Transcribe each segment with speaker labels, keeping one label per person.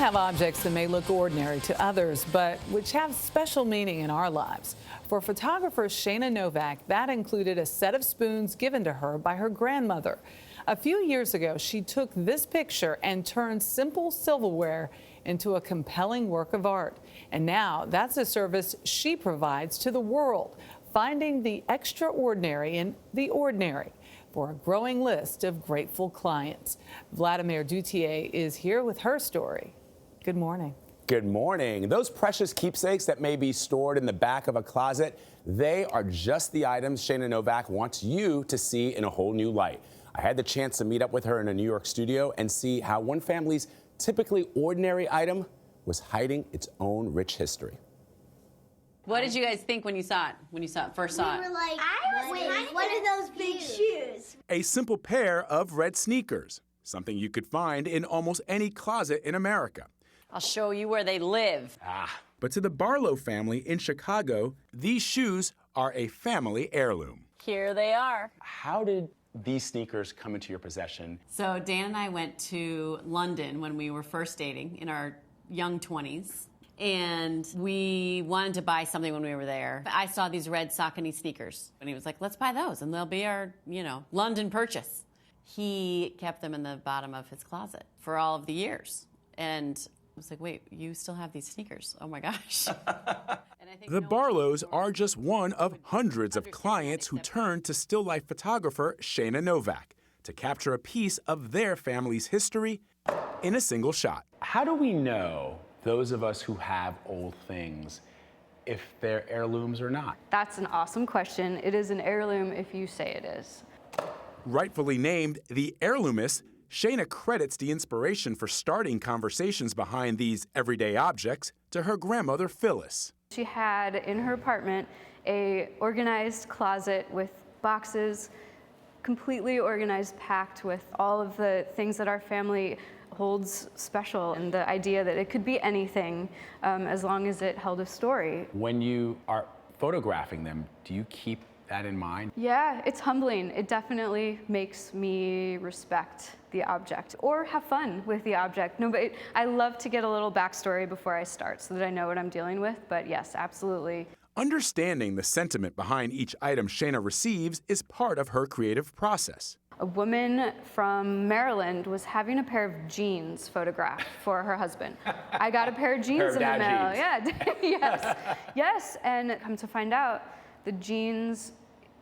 Speaker 1: have objects that may look ordinary to others, but which have special meaning in our lives. For photographer Shana Novak, that included a set of spoons given to her by her grandmother. A few years ago, she took this picture and turned simple silverware into a compelling work of art. And now that's a service she provides to the world, finding the extraordinary in the ordinary for a growing list of grateful clients. Vladimir Duthiers is here with her story. Good morning.
Speaker 2: Good morning. Those precious keepsakes that may be stored in the back of a closet, they are just the items Shana Novak wants you to see in a whole new light. I had the chance to meet up with her in a New York studio and see how one family's typically ordinary item was hiding its own rich history.
Speaker 3: What did you guys think when you saw it? First saw it?
Speaker 4: We were like, what are those big shoes?
Speaker 2: A simple pair of red sneakers, something you could find in almost any closet in America.
Speaker 3: I'll show you where they live.
Speaker 2: But to the Barlow family in Chicago, these shoes are a family heirloom.
Speaker 3: Here they are.
Speaker 2: How did these sneakers come into your possession?
Speaker 3: So Dan and I went to London when we were first dating in our young 20s. And we wanted to buy something when we were there. I saw these red Saucony sneakers. And he was like, let's buy those, and they'll be our, London purchase. He kept them in the bottom of his closet for all of the years. And I was like, wait, you still have these sneakers? Oh, my gosh.
Speaker 2: The Barlows are just one of hundreds of clients who turn to still life photographer Shana Novak to capture a piece of their family's history in a single shot. How do we know, those of us who have old things, if they're heirlooms or not?
Speaker 5: That's an awesome question. It is an heirloom if you say it is.
Speaker 2: Rightfully named the heirloomist, Shana credits the inspiration for starting conversations behind these everyday objects to her grandmother Phyllis.
Speaker 5: She had in her apartment a organized closet with boxes, completely organized, packed with all of the things that our family holds special, and the idea that it could be anything as long as it held a story.
Speaker 2: When you are photographing them, do you keep that in mind?
Speaker 5: Yeah, it's humbling. It definitely makes me respect the object or have fun with the object. No, but I love to get a little backstory before I start so that I know what I'm dealing with, but yes, absolutely.
Speaker 2: Understanding the sentiment behind each item Shana receives is part of her creative process.
Speaker 5: A woman from Maryland was having a pair of jeans photographed for her husband. I got a pair of jeans in the mail. Yeah, yes. And come to find out, the jeans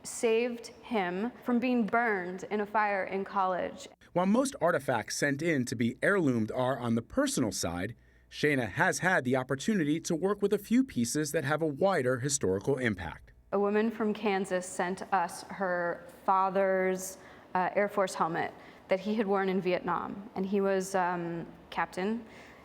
Speaker 5: saved him from being burned in a fire in college.
Speaker 2: While most artifacts sent in to be heirloomed are on the personal side, Shana has had the opportunity to work with a few pieces that have a wider historical impact.
Speaker 5: A woman from Kansas sent us her father's Air Force helmet that he had worn in Vietnam, and he was captain.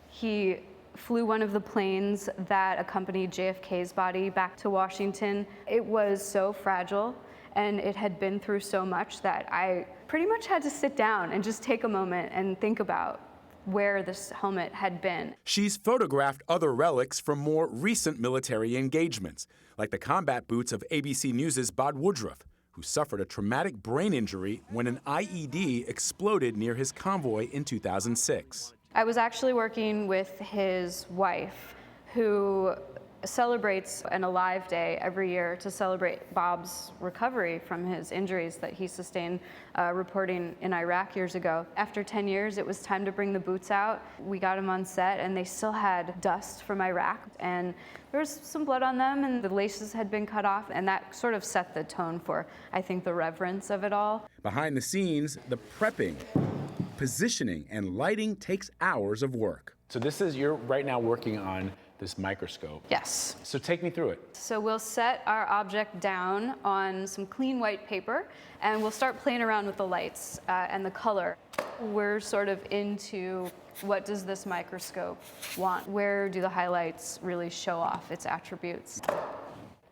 Speaker 5: He flew one of the planes that accompanied JFK's body back to Washington. It was so fragile, and it had been through so much that I pretty much had to sit down and just take a moment and think about where this helmet had been.
Speaker 2: She's photographed other relics from more recent military engagements, like the combat boots of ABC News' Bod Woodruff, who suffered a traumatic brain injury when an IED exploded near his convoy in 2006.
Speaker 5: I was actually working with his wife, who celebrates an Alive Day every year to celebrate Bob's recovery from his injuries that he sustained reporting in Iraq years ago. After 10 years, it was time to bring the boots out. We got them on set, and they still had dust from Iraq, and there was some blood on them, and the laces had been cut off, and that sort of set the tone for, I think, the reverence of it all.
Speaker 2: Behind the scenes, the prepping, positioning, and lighting takes hours of work. So you're right now working on this microscope.
Speaker 5: Yes.
Speaker 2: So take me through it.
Speaker 5: So we'll set our object down on some clean white paper, and we'll start playing around with the lights and the color. We're sort of into what does this microscope want? Where do the highlights really show off its attributes?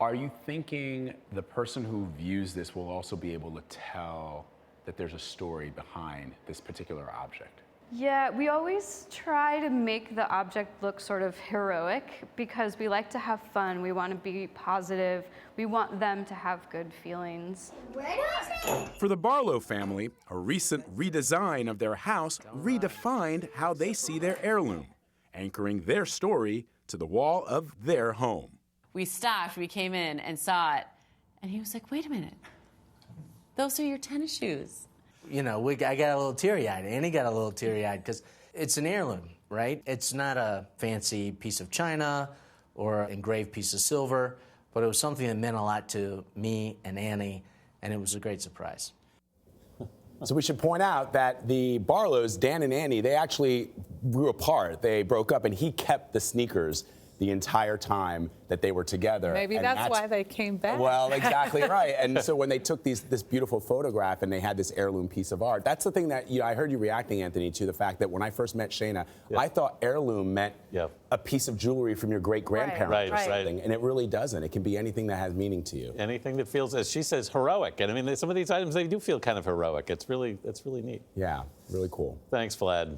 Speaker 2: Are you thinking the person who views this will also be able to tell that there's a story behind this particular object?
Speaker 5: Yeah, we always try to make the object look sort of heroic because we like to have fun. We want to be positive. We want them to have good feelings.
Speaker 4: Where do I say?
Speaker 2: For the Barlow family, a recent redesign of their house redefined how they see their heirloom anchoring their story to the wall of their home.
Speaker 3: We stopped, we came in and saw it, and he was like, wait a minute, those are your tennis shoes.
Speaker 6: You know, I got a little teary-eyed. Annie got a little teary-eyed because it's an heirloom, right? It's not a fancy piece of china or an engraved piece of silver, but it was something that meant a lot to me and Annie, and it was a great surprise.
Speaker 7: So we should point out that the Barlows, Dan and Annie, they actually grew apart. They broke up, and he kept the sneakers the entire time that they were together.
Speaker 1: Maybe
Speaker 7: And
Speaker 1: that's why they came back.
Speaker 7: Well, exactly right. And so when they took this beautiful photograph and they had this heirloom piece of art, that's the thing that I heard you reacting, Anthony, to the fact that when I first met Shana, I thought heirloom meant a piece of jewelry from your great-grandparents or something, and it really doesn't. It can be anything that has meaning to you.
Speaker 8: Anything that feels, as she says, heroic. And I mean, some of these items, they do feel kind of heroic. It's really neat.
Speaker 7: Yeah, really cool.
Speaker 8: Thanks, Vlad.